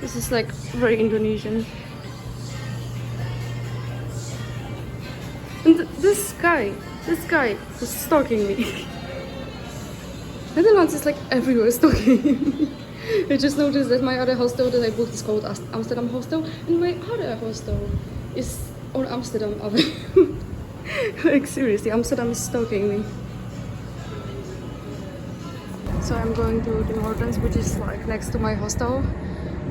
This is like very Indonesian. And this guy was stalking me. Netherlands is like everywhere stalking me. I just noticed that my other hostel that I booked is called Amsterdam Hostel, and my other hostel is on Amsterdam Avenue. Like seriously, Amsterdam is stalking me. So I'm going to Tim Hortons, which is like next to my hostel.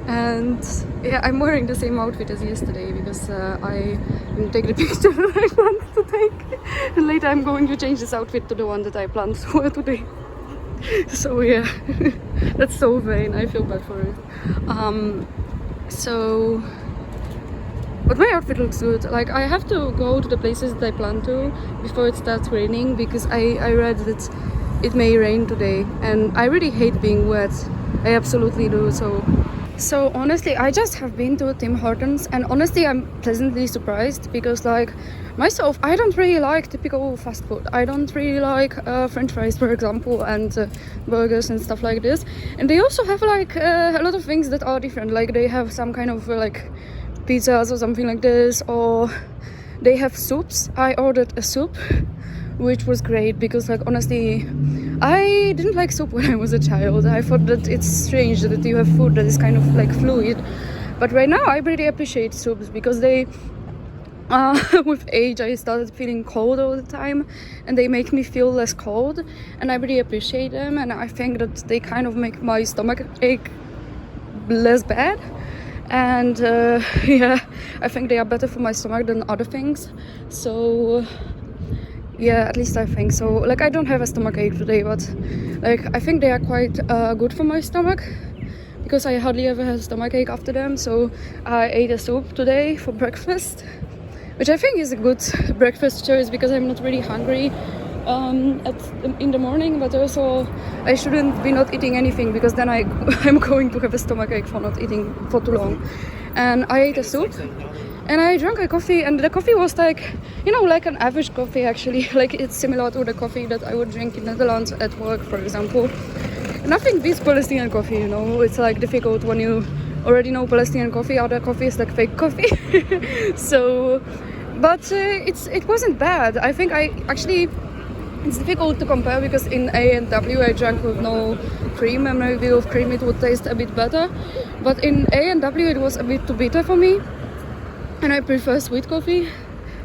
And yeah, I'm wearing the same outfit as yesterday because I didn't take the picture that I planned to take. And later I'm going to change this outfit to the one that I planned to wear today. So yeah, that's so vain. I feel bad for it. But my outfit looks good. Like I have to go to the places that I plan to before it starts raining because I read that it may rain today, and I really hate being wet. I absolutely do. So honestly, I just have been to Tim Hortons, and honestly, I'm pleasantly surprised because, like, myself, I don't really like typical fast food. I don't really like French fries, for example, and burgers and stuff like this. And they also have like a lot of things that are different. Like they have some kind of like pizzas or something like this, or they have soups. I ordered a soup, which was great because, like, honestly, I didn't like soup when I was a child. I thought that it's strange that you have food that is kind of like fluid, but right now I really appreciate soups because they with age I started feeling cold all the time, and they make me feel less cold, and I really appreciate them, and I think that they kind of make my stomach ache less bad. And yeah, I think they are better for my stomach than other things. So yeah, at least I think so. Like, I don't have a stomach ache today, but like I think they are quite good for my stomach because I hardly ever have a stomach ache after them. So I ate a soup today for breakfast, which I think is a good breakfast choice because I'm not really hungry in the morning, but also I shouldn't be not eating anything because then I'm going to have a stomach ache for not eating for too long. And I ate a soup. And I drank a coffee, and the coffee was like, you know, like an average coffee actually. Like it's similar to the coffee that I would drink in Netherlands at work, for example. Nothing beats Palestinian coffee, you know. It's like difficult when you already know Palestinian coffee. Other coffee is like fake coffee. So, but it wasn't bad. I think it's difficult to compare because in A&W I drank with no cream, and maybe with cream it would taste a bit better. But in A&W it was a bit too bitter for me. And I prefer sweet coffee.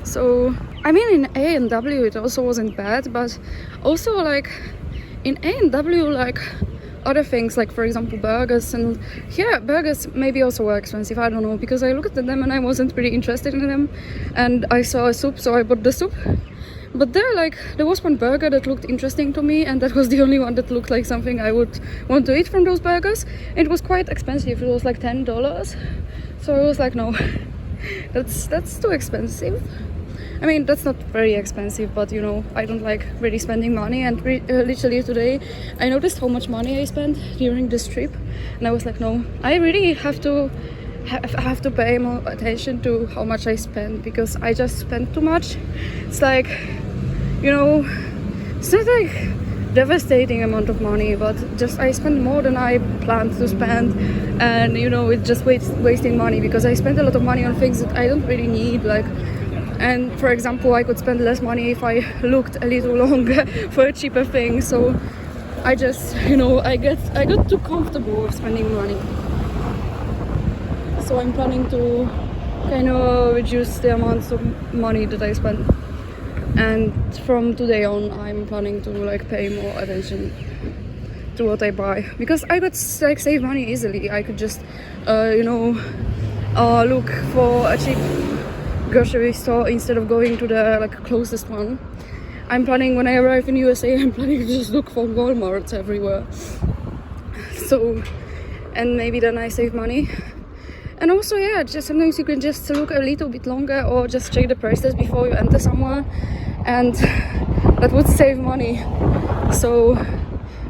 So I mean, in A&W it also wasn't bad, but also like in A&W, like other things, like for example burgers, and here burgers maybe also were expensive, I don't know, because I looked at them and I wasn't really interested in them, and I saw a soup, so I bought the soup. But there was one burger that looked interesting to me, and that was the only one that looked like something I would want to eat from those burgers. It was quite expensive. It was like $10, so I was like, no. That's too expensive. I mean, that's not very expensive, but you know, I don't like really spending money. And literally today I noticed how much money I spent during this trip, and I was like, no, I really have to pay more attention to how much I spend, because I just spend too much. It's like, you know, it's not like devastating amount of money, but just I spend more than I planned to spend, and you know, it's just wasting money because I spend a lot of money on things that I don't really need. Like, and for example, I could spend less money if I looked a little longer for a cheaper thing. So I just, you know, I got too comfortable with spending money. So I'm planning to kind of reduce the amounts of money that I spend. And from today on, I'm planning to like pay more attention to what I buy, because I could like save money easily. I could just, you know, look for a cheap grocery store instead of going to the like closest one. I'm planning, when I arrive in USA, I'm planning to just look for Walmarts everywhere. So, and maybe then I save money. And also, yeah, just sometimes you can just look a little bit longer or just check the prices before you enter somewhere, and that would save money. So,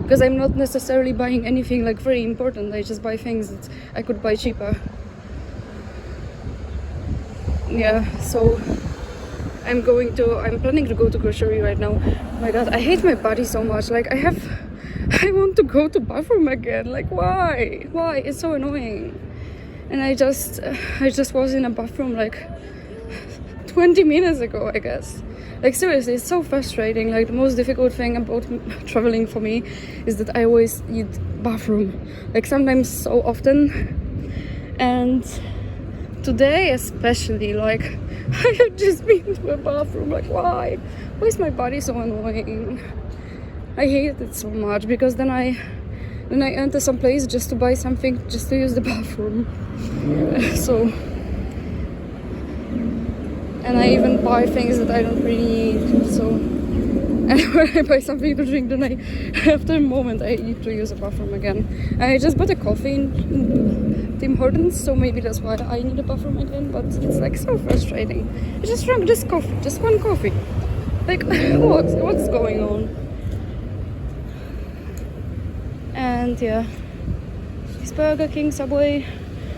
because I'm not necessarily buying anything like very important, I just buy things that I could buy cheaper. Yeah, so I'm planning to go to grocery right now. Oh my god, I hate my body so much. Like, I want to go to bathroom again. Like, why? It's so annoying. and I just was in a bathroom like 20 minutes ago, I guess. Like seriously, it's so frustrating. Like the most difficult thing about traveling for me is that I always need bathroom, like sometimes so often, and today especially, like I have just been to a bathroom. Like why is my body so annoying? I hate it so much because then I enter some place just to buy something, just to use the bathroom. So, and I even buy things that I don't really need. So, and when I buy something to drink, then after a moment I need to use a bathroom again. I just bought a coffee in Tim Hortons, so maybe that's why I need a bathroom again. But it's like so frustrating. I just drank just coffee, just one coffee. Like what's going on? And yeah, it's Burger King, Subway.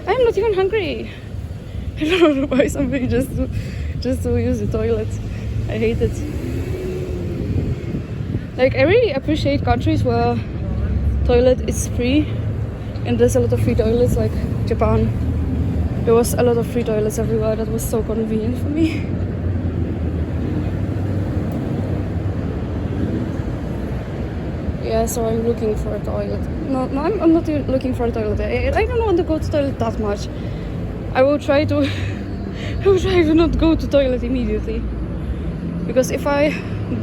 I'm not even hungry. I don't want to buy something just to use the toilet. I hate it. Like I really appreciate countries where toilet is free and there's a lot of free toilets, like Japan. There was a lot of free toilets everywhere. That was so convenient for me. Yeah, so I'm looking for a toilet. No, I'm not looking for a toilet. I don't want to go to toilet that much. I will try to not go to toilet immediately. Because if I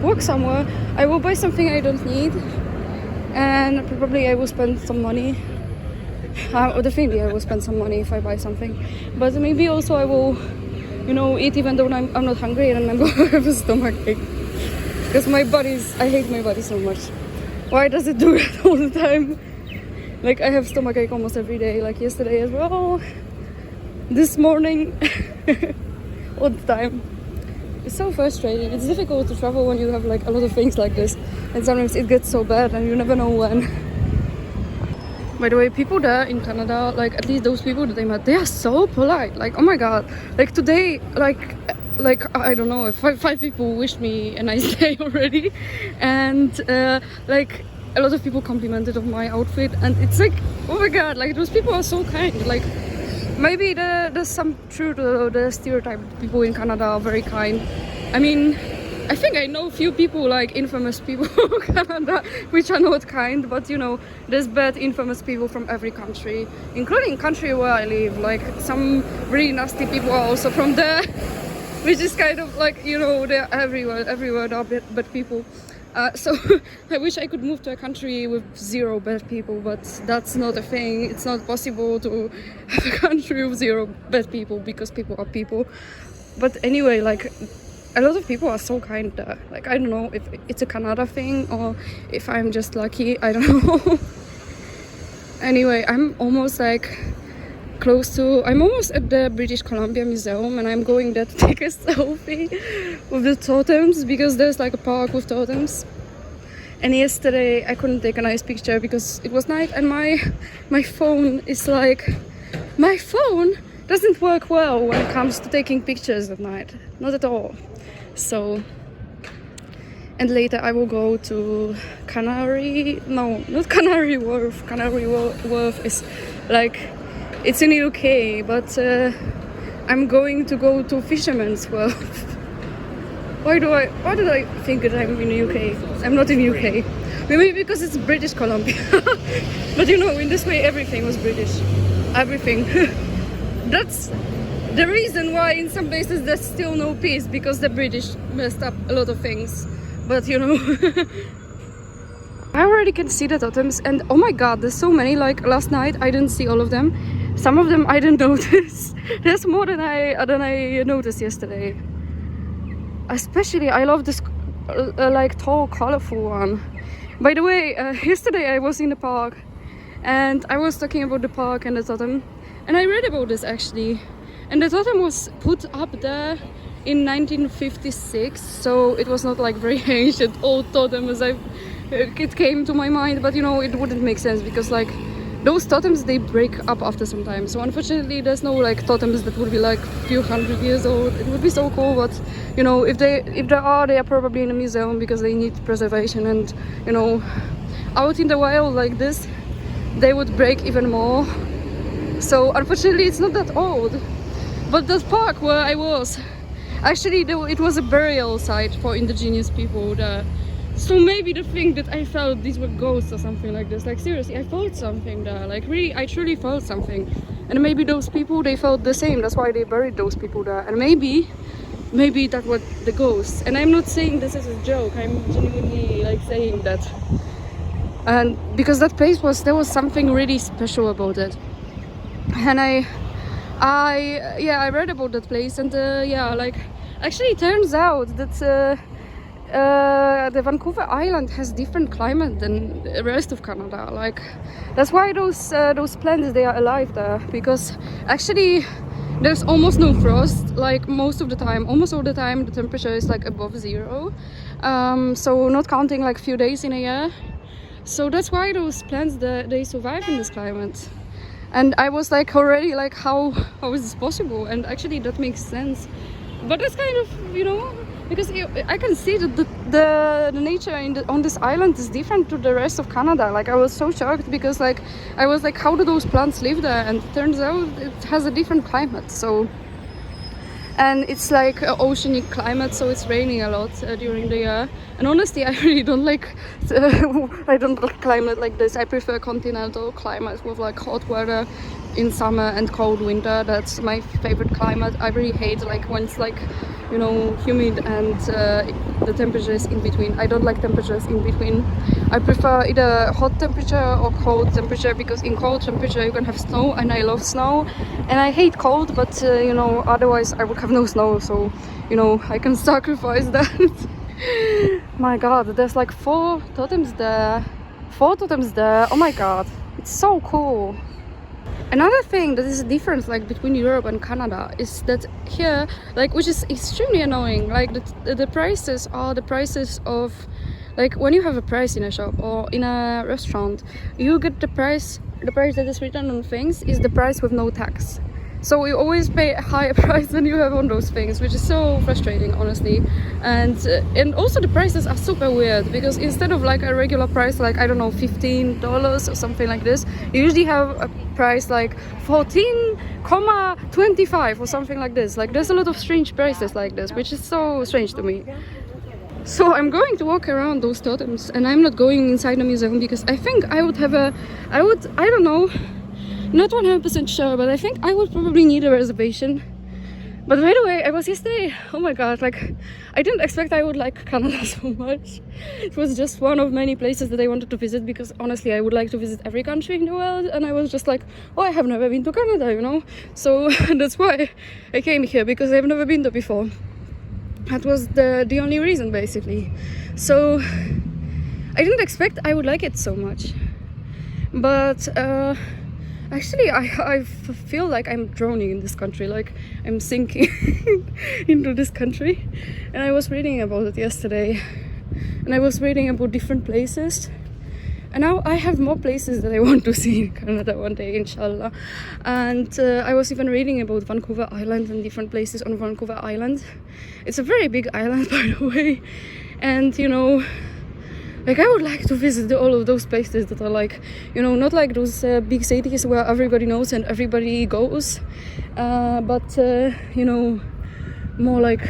walk somewhere, I will buy something I don't need, and probably I will spend some money. Definitely I will spend some money if I buy something. But maybe also I will, eat even though I'm not hungry, and I'm going to have a stomachache. Because I hate my body so much. Why does it do that all the time? Like I have stomachache almost every day, like yesterday as well, this morning, all the time. It's so frustrating. It's difficult to travel when you have like a lot of things like this, and sometimes it gets so bad and you never know when. By the way, people there in Canada, like at least those people that I met, they are so polite. Like oh my god, like today, like I don't know, if five people wished me a nice day already, and like a lot of people complimented on my outfit, and it's like oh my god, like those people are so kind. Like maybe there's some truth to the stereotype that people in Canada are very kind. I mean, I think I know a few people, like infamous people in Canada, which are not kind, but there's bad infamous people from every country, including country where I live. Like some really nasty people are also from there. Which is kind of like, they're everywhere there are bad people. So I wish I could move to a country with zero bad people, but that's not a thing. It's not possible to have a country with zero bad people because people are people. But anyway, like a lot of people are so kind there. Like I don't know if it's a Canada thing or if I'm just lucky. I don't know. Anyway, I'm almost at the British Columbia Museum, and I'm going there to take a selfie with the totems because there's like a park with totems. And yesterday I couldn't take a nice picture because it was night, and my phone doesn't work well when it comes to taking pictures at night, not at all. So, and later I will go to Canary Wharf. Canary Wharf is like, it's in the UK, but I'm going to go to Fisherman's Wharf. Why did I think that I'm in the UK? I'm not in the UK. Maybe because it's British Columbia. But in this way everything was British. Everything. That's the reason why in some places there's still no peace, because the British messed up a lot of things. But I already can see the totems, and oh my god, there's so many. Like last night I didn't see all of them. Some of them I didn't notice. There's more than I noticed yesterday. Especially I love this like tall, colorful one. By the way, yesterday I was in the park and I was talking about the park and the totem, and I read about this actually. And the totem was put up there in 1956, so it was not like very ancient old totem as it came to my mind, but it wouldn't make sense because like those totems, they break up after some time. So unfortunately there's no like totems that would be like a few hundred years old. It would be so cool, but if they are probably in a museum because they need preservation, and out in the wild like this they would break even more. So unfortunately it's not that old, but the park where I was, actually it was a burial site for indigenous people there. So maybe the thing that I felt these were ghosts or something like this, like seriously I felt something there, like really I truly felt something. And maybe those people, they felt the same, that's why they buried those people there. And maybe that was the ghosts. And I'm not saying this as a joke, I'm genuinely like saying that. And because that place there was something really special about it. And I read about that place, and like actually it turns out that the Vancouver Island has different climate than the rest of Canada. Like that's why those plants, they are alive there, because actually there's almost no frost. Like almost all the time the temperature is like above 0. So not counting like few days in a year. So that's why those plants, they survive in this climate. And I was like already like, how is this possible? And actually that makes sense. But that's kind of, you know, because I can see that the nature on this island is different to the rest of Canada. Like I was so shocked, because like I was like, how do those plants live there? And it turns out it has a different climate. So, and it's like an oceanic climate, so it's raining a lot during the year. And honestly, I really don't like I don't like climate like this. I prefer continental climate with like hot weather in summer and cold winter. That's my favorite climate. I really hate like when it's like, you know, humid and the temperature is in between. I don't like temperatures in between. I prefer either hot temperature or cold temperature, because in cold temperature you can have snow, and I love snow. And I hate cold, but you know, otherwise I would have no snow, so you know, I can sacrifice that. My god, there's like 4 totems there. Oh my god, it's so cool. Another thing that is a difference like between Europe and Canada is that here, like, which is extremely annoying, like the prices are the prices of, like, when you have a price in a shop or in a restaurant, you get the price that is written on things is the price with no tax. So you always pay a higher price than you have on those things, which is so frustrating, honestly. And also the prices are super weird, because instead of like a regular price, like, I don't know, $15 or something like this, you usually have a price like 14,25 or something like this. Like there's a lot of strange prices like this, which is so strange to me. So I'm going to walk around those totems, and I'm not going inside the museum, because I think I don't know, not 100% sure, but I think I would probably need a reservation. But by the way, I was yesterday, oh my god, like, I didn't expect I would like Canada so much. It was just one of many places that I wanted to visit, because honestly I would like to visit every country in the world, and I was just like, oh, I have never been to Canada, you know. So that's why I came here, because I've never been there before. That was the only reason, basically. So I didn't expect I would like it so much. But actually, I feel like I'm drowning in this country, like I'm sinking into this country. And I was reading about it yesterday, and I was reading about different places. And now I have more places that I want to see in Canada one day, inshallah. And I was even reading about Vancouver Island and different places on Vancouver Island. It's a very big island, by the way. And, you know, like, I would like to visit all of those places that are like, you know, not like those big cities where everybody knows and everybody goes, but you know, more like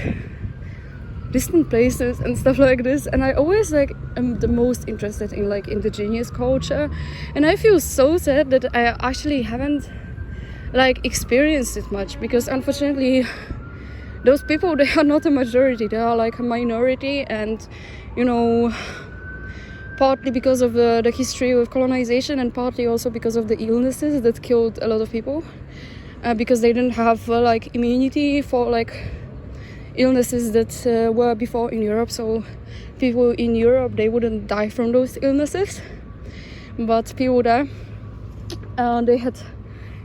distant places and stuff like this. And I always like am the most interested in like indigenous culture, and I feel so sad that I actually haven't like experienced it much, because unfortunately those people, they are not a majority, they are like a minority. And you know, partly because of the history of colonization, and partly also because of the illnesses that killed a lot of people, because they didn't have like immunity for like illnesses that were before in Europe. So people in Europe, they wouldn't die from those illnesses, but people there, they had,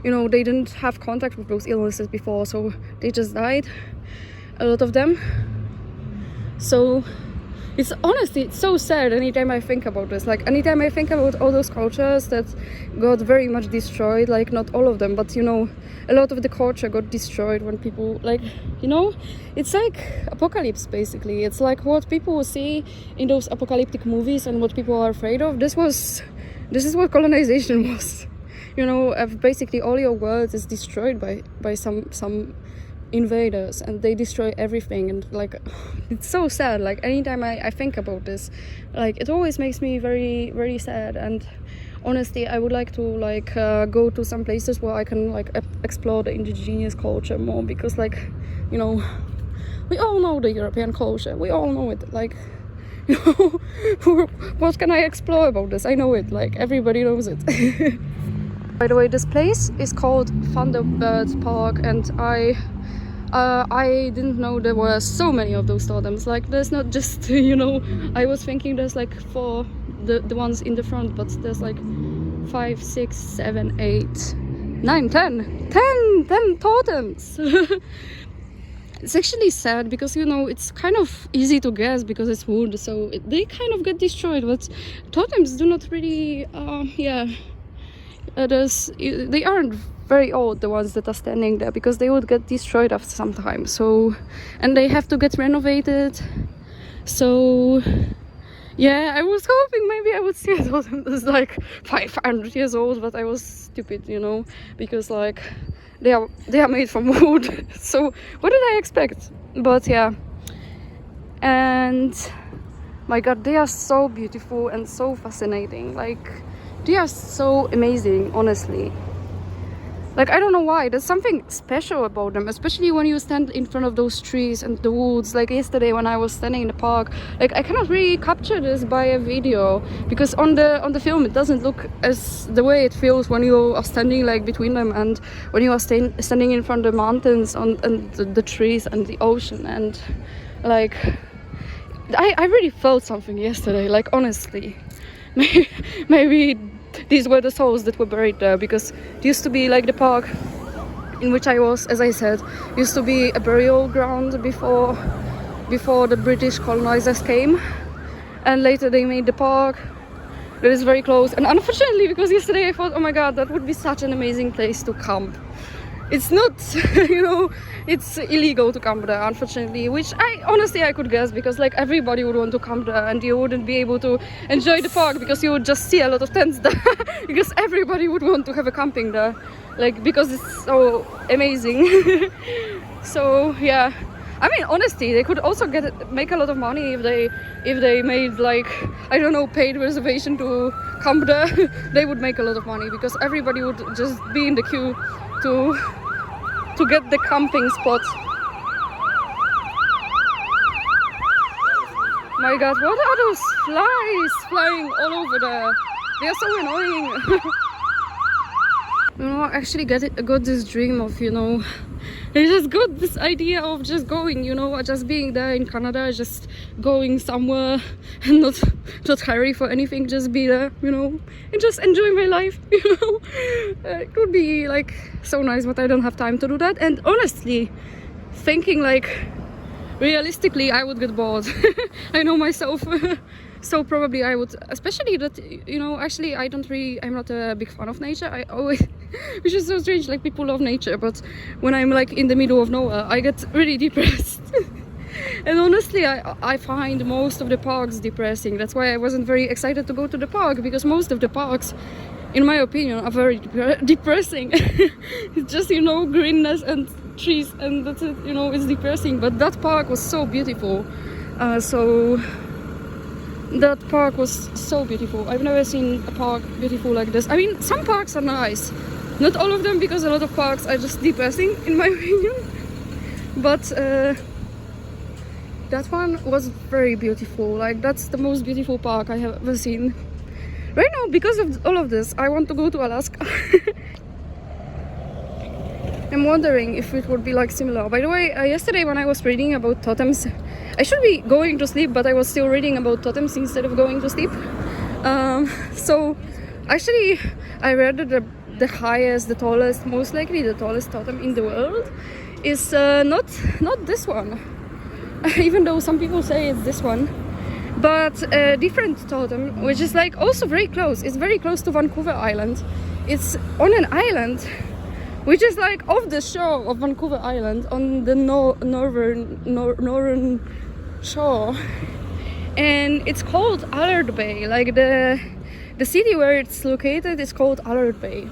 you know, they didn't have contact with those illnesses before, so they just died, a lot of them. So it's honestly, it's so sad anytime I think about this. Like, anytime I think about all those cultures that got very much destroyed, like, not all of them, but, you know, a lot of the culture got destroyed when people, like, you know, it's like apocalypse, basically. It's like what people see in those apocalyptic movies and what people are afraid of. This is what colonization was. you know, basically all your world is destroyed by some invaders, and they destroy everything. And like, it's so sad. Like, anytime I think about this, like, it always makes me very, very sad. And honestly, I would like to like go to some places where I can like explore the indigenous culture more, because like, you know, we all know the European culture, we all know it. Like, you know, what can I explore about this? I know it, like, everybody knows it. By the way, this place is called Thunderbird Park, and I didn't know there were so many of those totems. Like, there's not just, you know, I was thinking there's like 4, the ones in the front, but there's like 5, 6, 7, 8, 9, 10 totems. It's actually sad because, you know, it's kind of easy to guess because it's wood, so they kind of get destroyed. But totems do not really, they aren't very old, the ones that are standing there, because they would get destroyed after some time. So, and they have to get renovated. So, yeah, I was hoping maybe I would see a totem that's like 500 years old, but I was stupid, you know, because like they are made from wood. So what did I expect? But yeah, and my god, they are so beautiful and so fascinating. Like, they are so amazing, honestly. Like, I don't know why, there's something special about them, especially when you stand in front of those trees and the woods. Like yesterday when I was standing in the park, like, I cannot really capture this by a video, because on the film it doesn't look as the way it feels when you are standing like between them, and when you are standing in front of the mountains and the trees and the ocean. And like, I really felt something yesterday, like, honestly. Maybe these were the souls that were buried there, because it used to be like the park in which I was, as I said, used to be a burial ground before the British colonizers came, and later they made the park that is very close. And unfortunately, because yesterday I thought, oh my god, that would be such an amazing place to camp. It's not, you know, it's illegal to camp there, unfortunately, which I could guess, because like everybody would want to camp there, and you wouldn't be able to enjoy the park because you would just see a lot of tents there. Because everybody would want to have a camping there, like, because it's so amazing. So yeah, I mean, honestly, they could also make a lot of money if they made, like, I don't know, paid reservation to camp there. They would make a lot of money, because everybody would just be in the queue to get the camping spot. My god, what are those flies flying all over there? They are so annoying. You know, I actually got this dream of, you know, I just got this idea of just going, you know, just being there in Canada, just going somewhere and not hurry for anything, just be there, you know, and just enjoy my life, you know. It would be like so nice, but I don't have time to do that. And honestly, thinking like realistically, I would get bored. I know myself. So probably I would, especially that, you know, actually I'm not a big fan of nature. I always, which is so strange, like, people love nature, but when I'm like in the middle of nowhere, I get really depressed. And honestly, I find most of the parks depressing. That's why I wasn't very excited to go to the park, because most of the parks, in my opinion, are very depressing. It's just, you know, greenness and trees, and that's it, you know, it's depressing. But that park was so beautiful. That park was so beautiful. I've never seen a park beautiful like this. I mean, some parks are nice, not all of them, because a lot of parks are just depressing, in my opinion. But that one was very beautiful. Like, that's the most beautiful park I have ever seen. Right now, because of all of this, I want to go to Alaska. I'm wondering if it would be like similar. By the way, yesterday when I was reading about totems, I should be going to sleep, but I was still reading about totems instead of going to sleep. So actually I read that the highest, the tallest, most likely the tallest totem in the world is not this one. Even though some people say it's this one, but a different totem, which is like also very close. It's very close to Vancouver Island. It's on an island which is like off the shore of Vancouver Island, on the northern shore, and it's called Allard Bay. Like the city where it's located is called Allard Bay.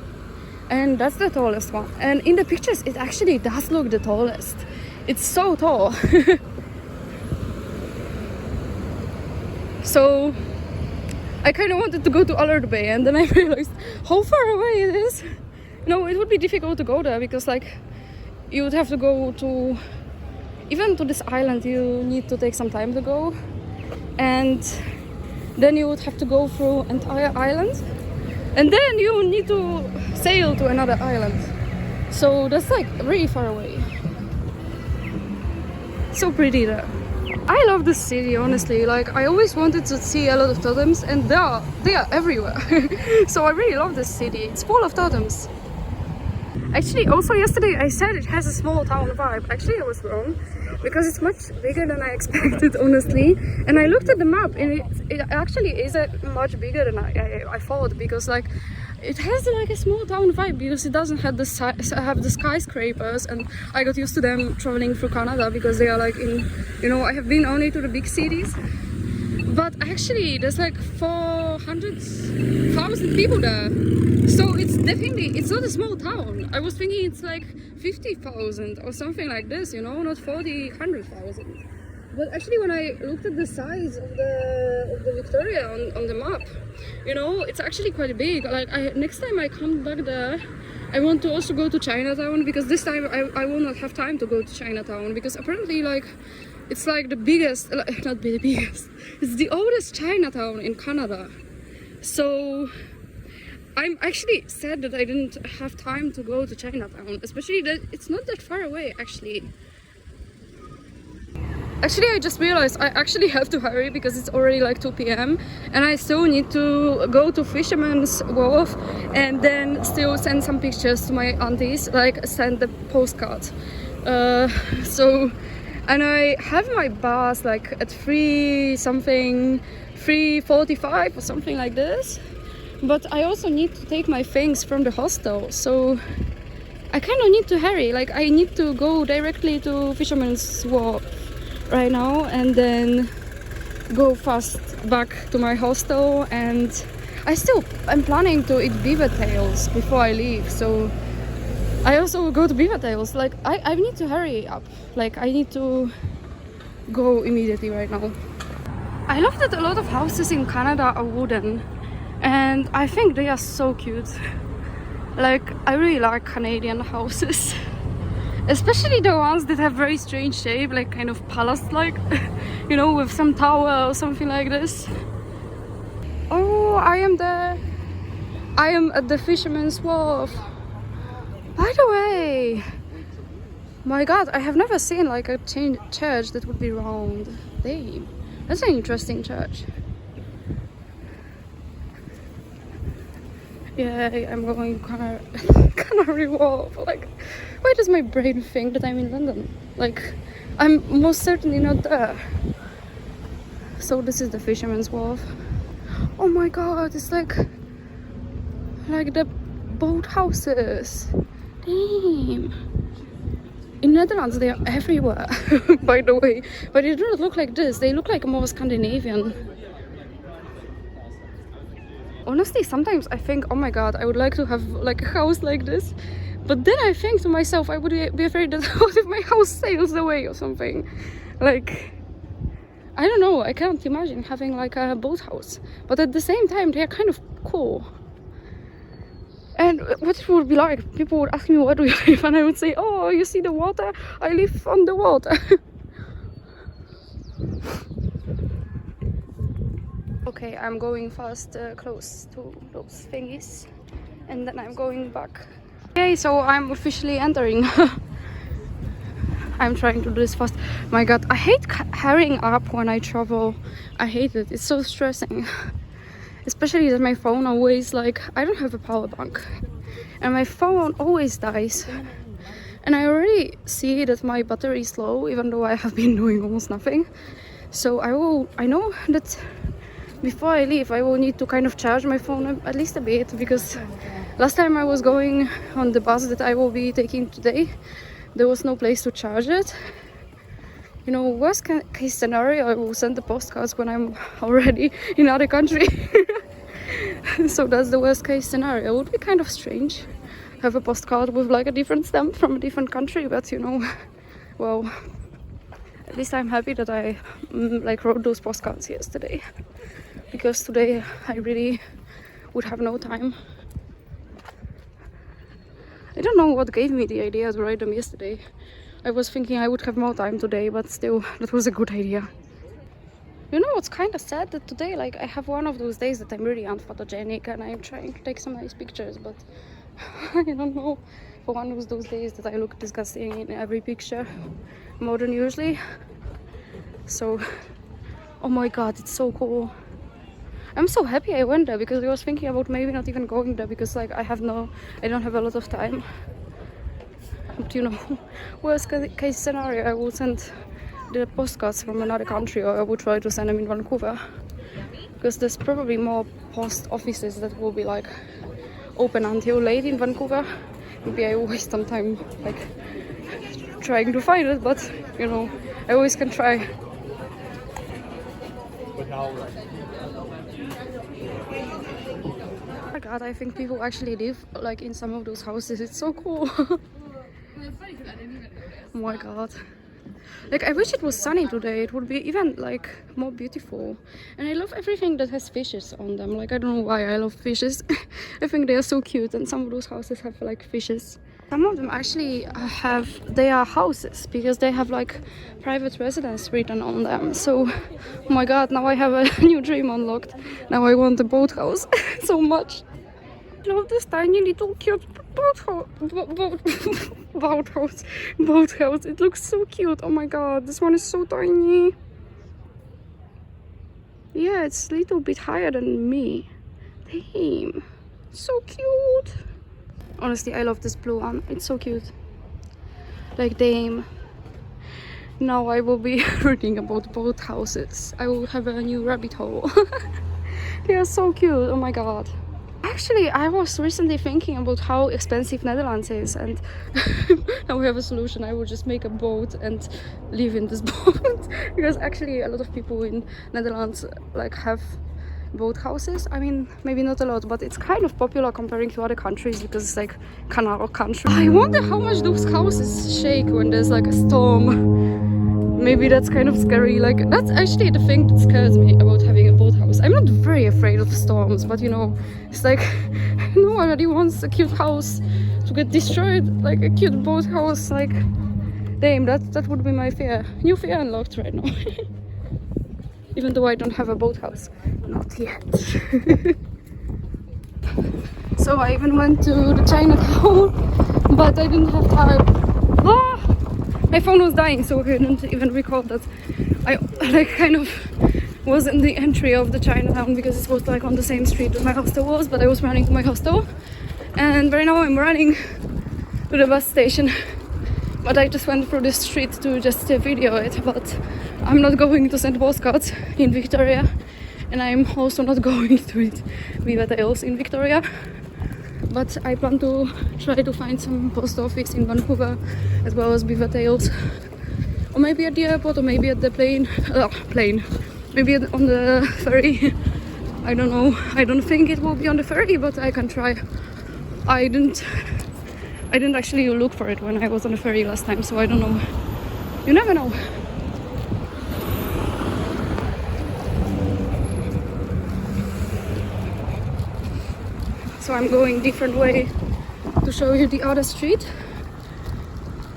and that's the tallest one. And in the pictures it actually does look the tallest. It's so tall. So I kind of wanted to go to Allard Bay, and then I realized how far away it is. No, it would be difficult to go there because like you would have to go to, even to this island you need to take some time to go, and then you would have to go through entire island, and then you need to sail to another island. So that's like really far away. So pretty there. I love this city, honestly. Like I always wanted to see a lot of totems, and they are everywhere. So I really love this city. It's full of totems. Actually, also yesterday I said it has a small town vibe. Actually, I was wrong, because it's much bigger than I expected, honestly. And I looked at the map, and it actually is much bigger than I thought, because like it has like a small town vibe, because it doesn't have the skyscrapers, and I got used to them traveling through Canada, because they are like in, you know, I have been only to the big cities, but actually there's like 400,000 people there. So it's definitely, it's not a small town. I was thinking it's like 50,000 or something like this, you know, not 40, 100,000. But actually when I looked at the size of the Victoria on the map, you know, it's actually quite big. Like next time I come back there, I want to also go to Chinatown, because this time I will not have time to go to Chinatown, because apparently like it's like the biggest, not the biggest, it's the oldest Chinatown in Canada. So I'm actually sad that I didn't have time to go to Chinatown, especially that it's not that far away actually. Actually, I just realized I actually have to hurry, because it's already like 2 p.m. and I still need to go to Fisherman's Wharf and then still send some pictures to my aunties, like send the postcard. So, and I have my bus like at 3:45 or something like this. But I also need to take my things from the hostel, so I kind of need to hurry. Like I need to go directly to Fisherman's Wharf right now, and then go fast back to my hostel. And I'm planning to eat beaver tails before I leave, so I also will go to beaver tails. Like I need to hurry up, like I need to go immediately right now. I love that a lot of houses in Canada are wooden, and I think they are so cute. Like I really like Canadian houses. Especially the ones that have very strange shape, like kind of palace-like, you know, with some tower or something like this. Oh, I am at the Fisherman's Wharf. By the way, my god, I have never seen like a church that would be round. Damn, that's an interesting church. Yeah, I'm going Canary Wharf. Like, why does my brain think that I'm in London? Like, I'm most certainly not there. So this is the Fisherman's Wharf. Oh my god, it's like the boat houses. Damn. In Netherlands they are everywhere, by the way. But they don't look like this. They look like more Scandinavian. Honestly, sometimes I think, oh my god, I would like to have like a house like this. But then I think to myself, I would be afraid that what if my house sails away or something? Like, I don't know, I can't imagine having like a boathouse. But at the same time, they are kind of cool. And what it would be like, people would ask me, where do you live? And I would say, oh, you see the water? I live on the water. Okay, I'm going fast, close to those thingies, and then I'm going back. Okay, so I'm officially entering. I'm trying to do this fast. My god, I hate hurrying up when I travel. I hate it. It's so stressing. Especially that my phone always, like, I don't have a power bank, and my phone always dies. And I already see that my battery is low, even though I have been doing almost nothing. So I know that before I leave, I will need to kind of charge my phone at least a bit, because last time I was going on the bus that I will be taking today, there was no place to charge it. You know, worst case scenario, I will send the postcards when I'm already in another country. So that's the worst case scenario. It would be kind of strange have a postcard with like a different stamp from a different country, but you know, well, at least I'm happy that I like wrote those postcards yesterday, because today I really would have no time. I don't know what gave me the idea to write them yesterday. I was thinking I would have more time today, but still, that was a good idea. You know what's kind of sad? That today, like, I have one of those days that I'm really unphotogenic and I'm trying to take some nice pictures, but I don't know. For one of those days that I look disgusting in every picture, more than usually. So, oh my god, it's so cool. I'm so happy I went there, because I was thinking about maybe not even going there, because like I don't have a lot of time. But you know, worst case scenario, I will send the postcards from another country, or I will try to send them in Vancouver, because there's probably more post offices that will be like open until late in Vancouver. Maybe I will waste some time like trying to find it, but you know, I always can try. Oh my god, I think people actually live like in some of those houses. It's so cool. Oh my god. Like, I wish it was sunny today. It would be even like more beautiful. And I love everything that has fishes on them. Like, I don't know why I love fishes. I think they are so cute, and some of those houses have like fishes. Some of them actually they are houses, because they have like private residence written on them. So, oh my god, now I have a new dream unlocked. Now I want a boathouse so much. I love this tiny little cute boathouse. It looks so cute. Oh my god, this one is so tiny. Yeah, it's a little bit higher than me. Damn, so cute. Honestly, I love this blue one. It's so cute. Like, damn. Now I will be reading about boathouses. I will have a new rabbit hole. They are so cute. Oh my god. Actually, I was recently thinking about how expensive Netherlands is, and now we have a solution. I will just make a boat and live in this boat. Because actually a lot of people in Netherlands like have boat houses. I mean, maybe not a lot, but it's kind of popular comparing to other countries, because it's like canal country. I wonder how much those houses shake when there's like a storm. Maybe that's kind of scary. Like, that's actually the thing that scares me about having a boathouse. I'm not very afraid of storms, but you know, it's like nobody wants a cute house to get destroyed. Like a cute boathouse, like, damn, that would be my fear. New fear unlocked right now. Even though I don't have a boathouse. Not yet. So I even went to the Chinatown, but I didn't have time. My phone was dying, so I couldn't even record that. I like kind of was in the entry of the Chinatown, because it was like on the same street that my hostel was, but I was running to my hostel. And right now I'm running to the bus station. But I just went through the street to just video it, but I'm not going to send postcards in Victoria, and I'm also not going to eat Viva Tails in Victoria. But I plan to try to find some post office in Vancouver, as well as Viva Tails, or maybe at the airport, or maybe at the plane, maybe on the ferry. I don't know. I don't think it will be on the ferry, but I can try. I didn't actually look for it when I was on the ferry last time, so I don't know. You never know. So I'm going different way to show you the other street.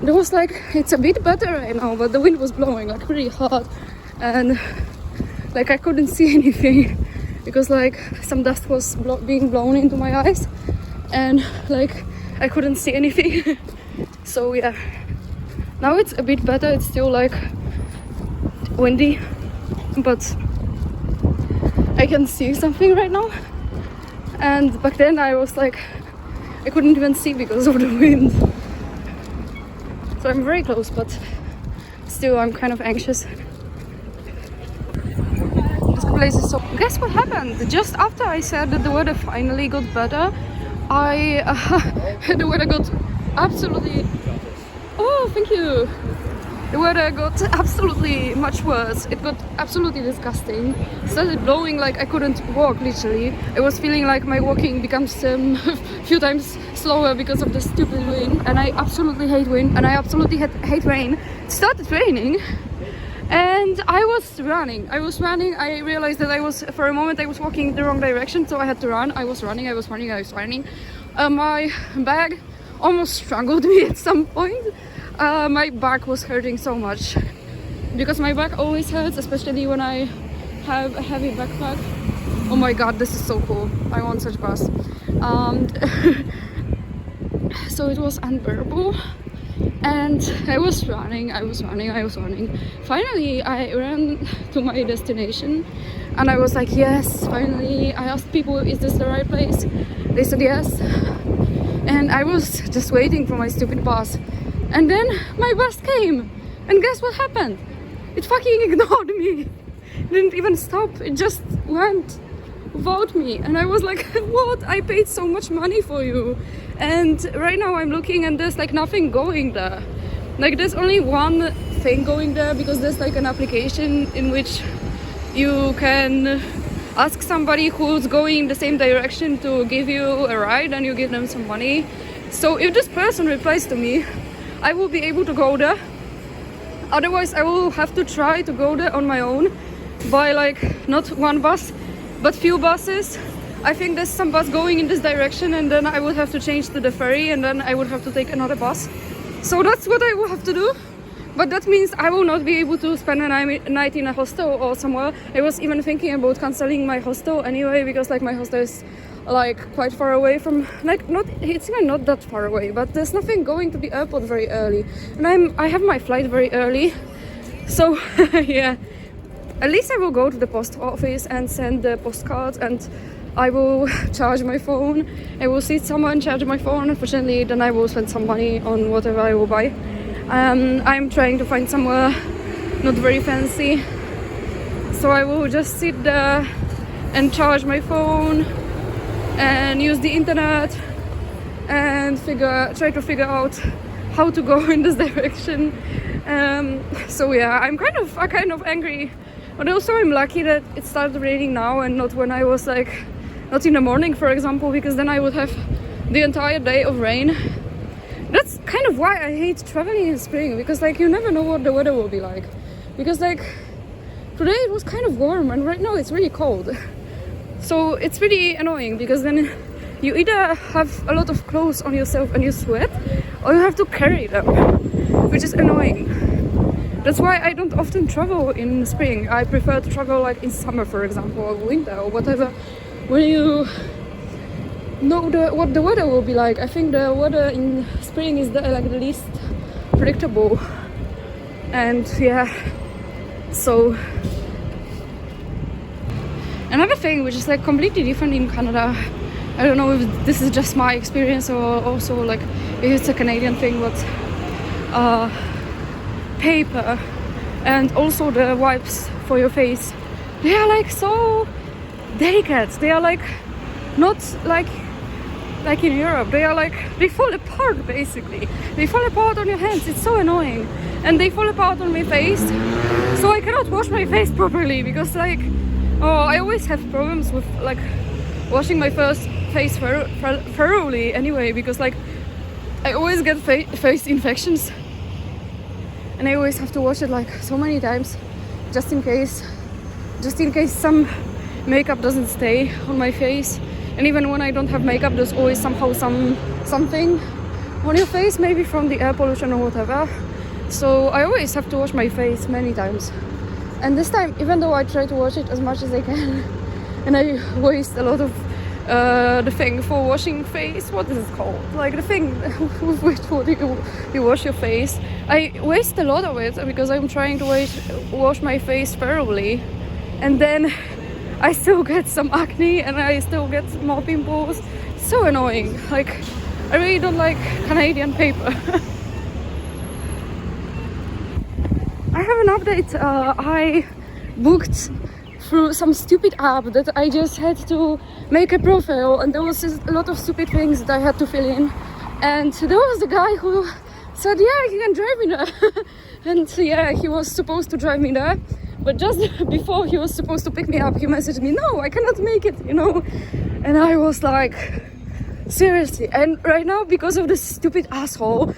There was like, it's a bit better right now, but the wind was blowing like really hard, and like I couldn't see anything, because like some dust was being blown into my eyes, and like I couldn't see anything. So yeah, now it's a bit better. It's still like windy, but I can see something right now. And back then I was like, I couldn't even see because of the wind. So I'm very close, but still I'm kind of anxious. This place is so... Guess what happened? Just after I said that the weather finally got better, the weather got absolutely... Oh, thank you! the weather got absolutely much worse. It got absolutely disgusting. It started blowing like I couldn't walk, literally. I was feeling like my walking becomes a few times slower because of the stupid wind. And I absolutely hate wind, and I absolutely hate rain. It started raining, and I was running. I realized that for a moment I was walking the wrong direction, so I had to run. I was running. My bag almost strangled me at some point. My back was hurting so much because my back always hurts, especially when I have a heavy backpack. Oh my god, this is so cool. I want such bus. So it was unbearable, and I was running. Finally, I ran to my destination, and I was like, yes, finally. I asked people, is this the right place? They said yes. And I was just waiting for my stupid bus. And then my bus came. And guess what happened? It fucking ignored me. It didn't even stop. It just went without me. And I was like, what? I paid so much money for you. And right now I'm looking and there's like nothing going there. Like there's only one thing going there because there's like an application in which you can ask somebody who's going in the same direction to give you a ride, and you give them some money. So if this person replies to me, I will be able to go there. Otherwise I will have to try to go there on my own by like not one bus but few buses. I think there's some bus going in this direction, and then I would have to change to the ferry, and then I would have to take another bus. So that's what I will have to do. But that means I will not be able to spend a night in a hostel or somewhere. I was even thinking about cancelling my hostel anyway, because like my hostel is like quite far away from, like, it's even not that far away, but there's nothing going to the airport very early, and I have my flight very early. So yeah, at least I will go to the post office and send the postcards, and I will charge my phone. I will see someone charge my phone. Unfortunately, then I will spend some money on whatever I will buy. I'm trying to find somewhere not very fancy, so I will just sit there and charge my phone and use the internet and try to figure out how to go in this direction. So yeah, I'm kind of angry, but also I'm lucky that it started raining now and not when I was like not in the morning, for example, because then I would have the entire day of rain. That's kind of why I hate traveling in spring, because like you never know what the weather will be like. Because like today it was kind of warm and right now it's really cold. So it's really annoying, because then you either have a lot of clothes on yourself and you sweat, or you have to carry them, which is annoying. That's why I don't often travel in spring. I prefer to travel like in summer, for example, or winter or whatever, when you know what the weather will be like. I think the weather in spring is the least predictable. And yeah, so another thing which is like completely different in Canada, I don't know if this is just my experience or also like if it's a Canadian thing, but paper and also the wipes for your face, they are like so delicate. They are like not like in Europe. They are like, they fall apart basically. They fall apart on your hands. It's so annoying. And they fall apart on my face, so I cannot wash my face properly, because like, I always have problems with like washing my face thoroughly anyway, because like I always get face infections, and I always have to wash it like so many times just in case some makeup doesn't stay on my face. And even when I don't have makeup, there's always somehow something on your face, maybe from the air pollution or whatever. So I always have to wash my face many times. And this time, even though I try to wash it as much as I can, and I waste a lot of the thing for washing face, what is it called? Like the thing with which you wash your face. I waste a lot of it because I'm trying to wash my face thoroughly, and then I still get some acne and I still get more pimples. It's so annoying. Like, I really don't like Canadian paper. I have an update. I booked through some stupid app that I just had to make a profile, and there was just a lot of stupid things that I had to fill in. And there was the guy who said, yeah, he can drive me there. And yeah, he was supposed to drive me there, but just before he was supposed to pick me up, he messaged me, no, I cannot make it, you know. And I was like, seriously. And right now, because of this stupid asshole,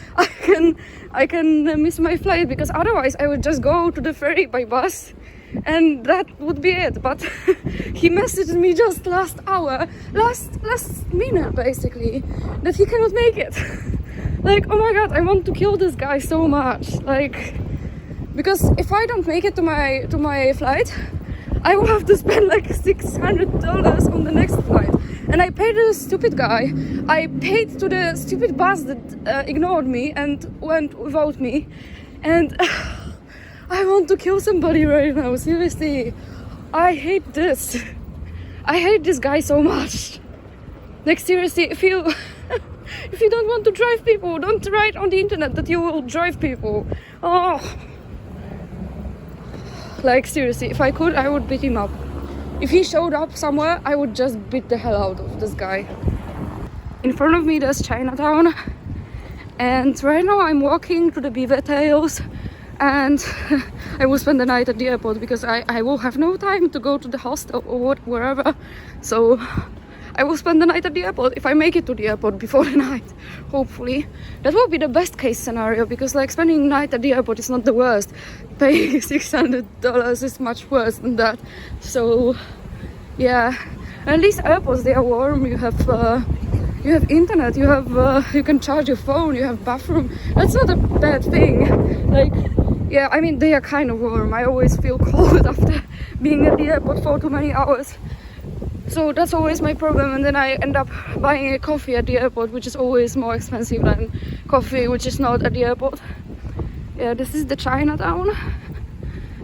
I can miss my flight, because otherwise I would just go to the ferry by bus and that would be it. But he messaged me just last minute basically, that he cannot make it. Like, oh my god, I want to kill this guy so much. Like, because if I don't make it to my flight, I will have to spend like $600 on the next flight. And I paid the stupid guy. I paid to the stupid bus that ignored me and went without me. And I want to kill somebody right now, seriously. I hate this. I hate this guy so much. Like, seriously, if you if you don't want to drive people, don't write on the internet that you will drive people. Oh. Like, seriously, if I could, I would beat him up. If he showed up somewhere, I would just beat the hell out of this guy. In front of me there's Chinatown, and right now I'm walking to the beaver tails, and I will spend the night at the airport because I will have no time to go to the hostel or wherever. So I will spend the night at the airport if I make it to the airport before the night, hopefully. That will be the best case scenario, because like spending the night at the airport is not the worst. Paying $600 is much worse than that. So yeah, at least airports, they are warm. You have internet, you can charge your phone, you have bathroom. That's not a bad thing. Like, yeah, I mean, they are kind of warm. I always feel cold after being at the airport for too many hours. So that's always my problem, and then I end up buying a coffee at the airport, which is always more expensive than coffee which is not at the airport. Yeah, this is the Chinatown.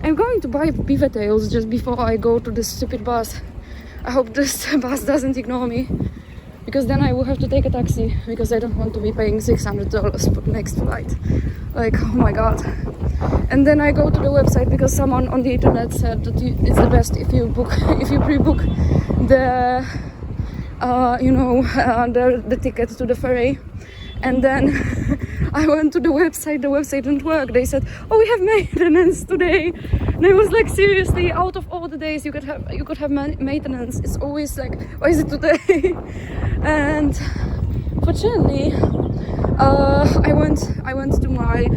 I'm going to buy beaver tails just before I go to this stupid bus. I hope this bus doesn't ignore me, because then I will have to take a taxi, because I don't want to be paying $600 for the next flight. Like, oh my god. And then I go to the website because someone on the internet said that it's the best if you pre-book the the ticket to the ferry. And then I went to the website didn't work. They said, oh, we have maintenance today. And I was like, seriously, out of all the days you could have maintenance, it's always like, why is it today? And fortunately, I went to my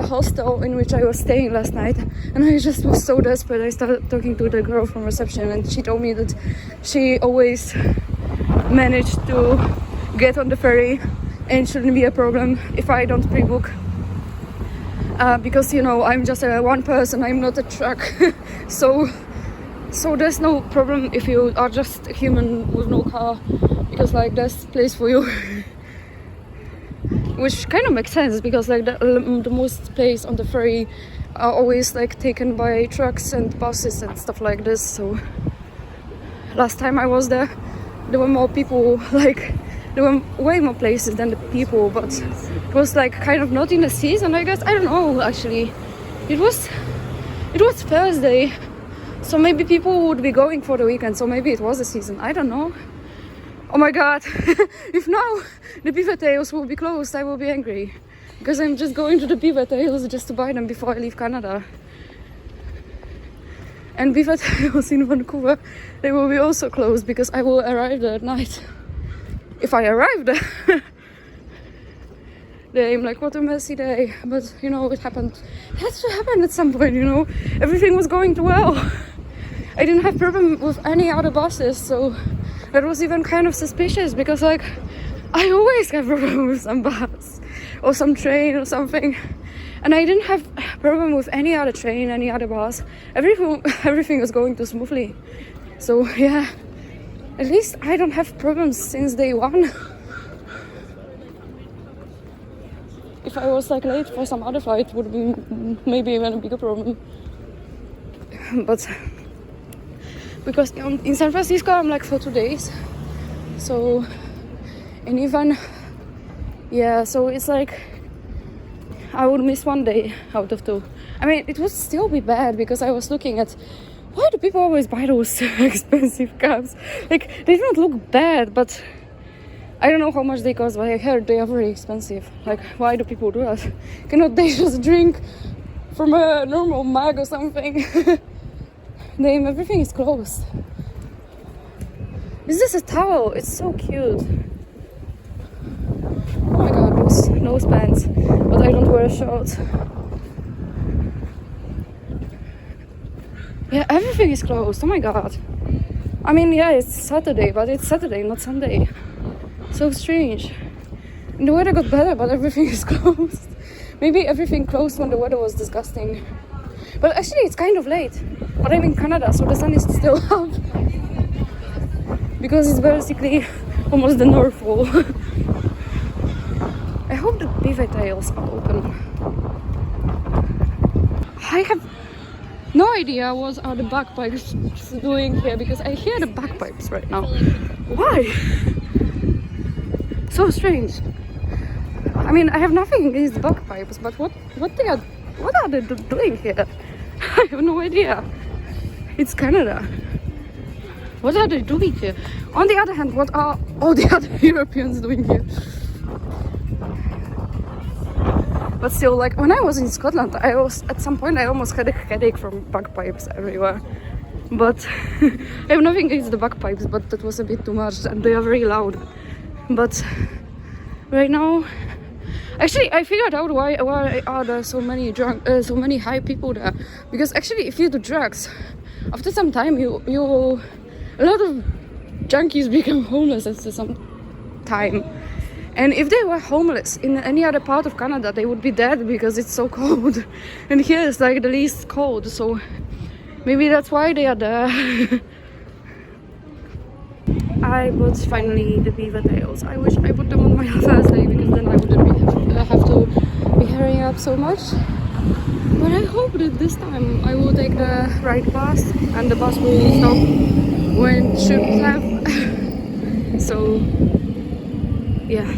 hostel in which I was staying last night, and I just was so desperate. I started talking to the girl from reception, and she told me that she always managed to get on the ferry, and it shouldn't be a problem if I don't pre-book, because, you know, I'm just one person, I'm not a truck. so there's no problem if you are just a human with no car, because like there's place for you. Which kind of makes sense, because like the most space on the ferry are always like taken by trucks and buses and stuff like this. So last time I was there were more people, like there were way more places than the people, but it was like kind of not in the season, I guess. I don't know, actually. It was Thursday, so maybe people would be going for the weekend, so maybe it was a season, I don't know. Oh my god, if now the beaver tails will be closed, I will be angry, because I'm just going to the beaver tails just to buy them before I leave Canada. And beaver tails in Vancouver, they will be also closed, because I will arrive there at night. If I arrive there. I'm like, what a messy day, but you know, it happened. It had to happen at some point, you know. Everything was going too well. I didn't have problem with any other buses, so that was even kind of suspicious, because like I always have problem with some bus or some train or something, and I didn't have problem with any other train, any other bus. Everything was going too smoothly. So yeah, at least I don't have problems since day one. If I was like late for some other flight, it would be maybe even a bigger problem. But because in San Francisco I'm like for 2 days, so, and even, yeah, so it's like I would miss 1 day out of 2. I mean, it would still be bad, because I was looking at, why do people always buy those expensive cabs? Like, they don't look bad, but I don't know how much they cost, but I heard they are very expensive. Like, why do people do that? Cannot they just drink from a normal mug or something? Damn, everything is closed. Is this a towel? It's so cute. Oh my god, those pants. But I don't wear shorts. Yeah, everything is closed. Oh my god. I mean, yeah, it's Saturday, but it's Saturday, not Sunday. So strange. And the weather got better, but everything is closed. Maybe everything closed when the weather was disgusting. But actually, it's kind of late. But I'm in Canada, so the sun is still up. Because it's basically almost the North Pole. I hope the beaver tails are open. I have no idea what are the bagpipes doing here, because I hear the bagpipes right now. Why? So strange. I mean, I have nothing against the bagpipes, but what are they doing here? I have no idea. It's Canada. What are they doing here? On the other hand, what are all the other Europeans doing here? But still, like, when I was in Scotland, at some point I almost had a headache from bagpipes everywhere. But I have nothing against the bagpipes, but that was a bit too much, and they are very loud. But right now, actually, I figured out why are there so many so many high people there. Because actually, if you do drugs, after some time, a lot of junkies become homeless after some time. And if they were homeless in any other part of Canada, they would be dead because it's so cold. And here it's like the least cold, so maybe that's why they are there. I bought finally the beaver tails. I wish I put them on my first day, because then I wouldn't have to be hurrying up so much. But I hope that this time I will take the right bus, and the bus will stop when it should have. So yeah.